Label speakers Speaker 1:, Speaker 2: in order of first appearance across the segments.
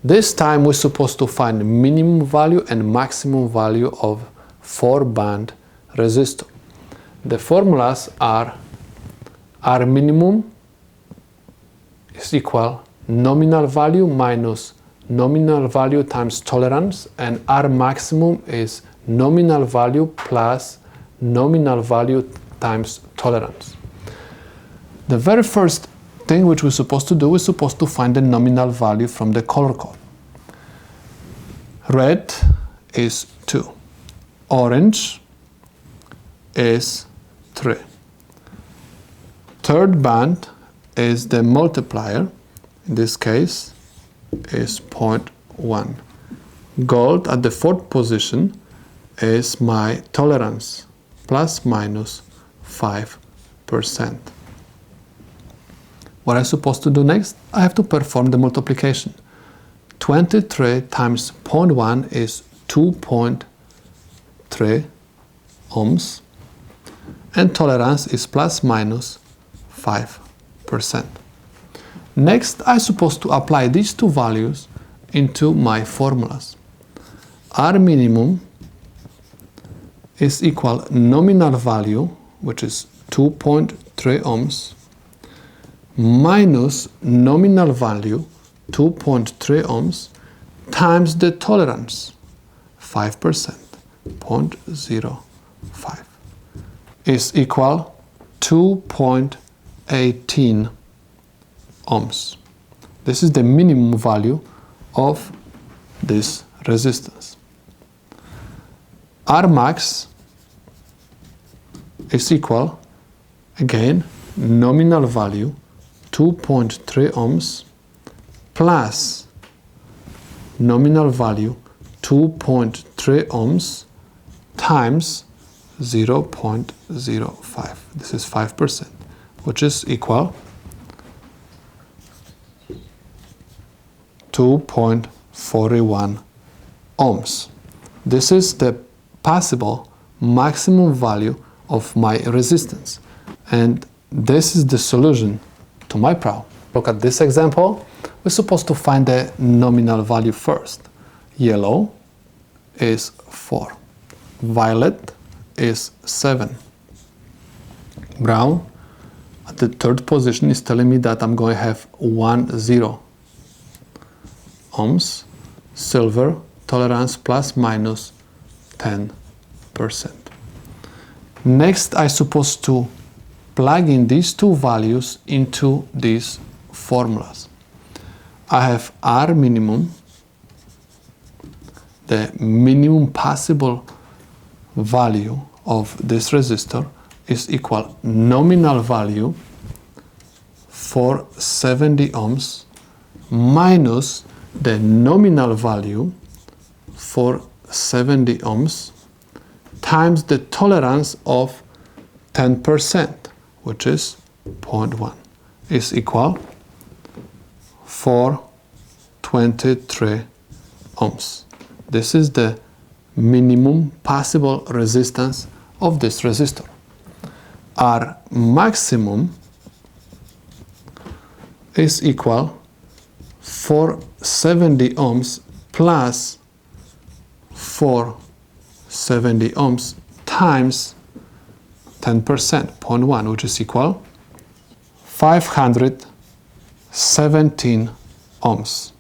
Speaker 1: This time we're supposed to find minimum value and maximum value of 4-band resistor. The formulas are R minimum is equal nominal value minus nominal value times tolerance, and R maximum is nominal value plus nominal value times tolerance. The very first thing which we're supposed to do is supposed to find the nominal value from the color code. Red is 2, orange is 3. Third band is the multiplier, in this case is 0.1. Gold at the fourth position is my tolerance, plus minus 5%. What I'm supposed to do next? I have to perform the multiplication. 23 times 0.1 is 2.3 ohms, and tolerance is plus minus 5%. Next, I'm supposed to apply these two values into my formulas. R minimum is equal nominal value, which is 2.3 ohms, minus nominal value 2.3 ohms times the tolerance 5%, 0.05, is equal 2.18 ohms. This is the minimum value of this resistance. R max is equal, again, nominal value 2.3 ohms plus nominal value 2.3 ohms times 0.05. This is 5%, which is equal 2.41 ohms. This is the possible maximum value of my resistance, and this is the solution to my problem. Look at this example. We're supposed to find the nominal value first. Yellow is 4, violet is 7, brown at the third position is telling me that I'm going to have 10 ohms, silver tolerance plus minus 10%. Next, I'm supposed to plug in these two values into these formulas. I have R minimum, the minimum possible value of this resistor is equal nominal value for 70 ohms minus the nominal value for 70 ohms times the tolerance of 10%, which is 0.1, is equal 423 ohms. This is the minimum possible resistance of this resistor. R maximum is equal 470 ohms plus 470 ohms times 10%, 0.1, which is equal 517 ohms.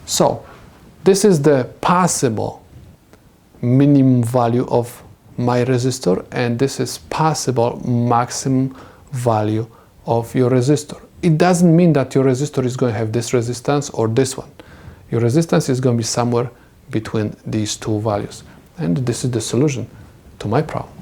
Speaker 1: So this is the possible minimum value of my resistor, and this is possible maximum value of your resistor. It doesn't mean that your resistor is going to have this resistance or this one. Your resistance is going to be somewhere between these two values, and this is the solution to my problem.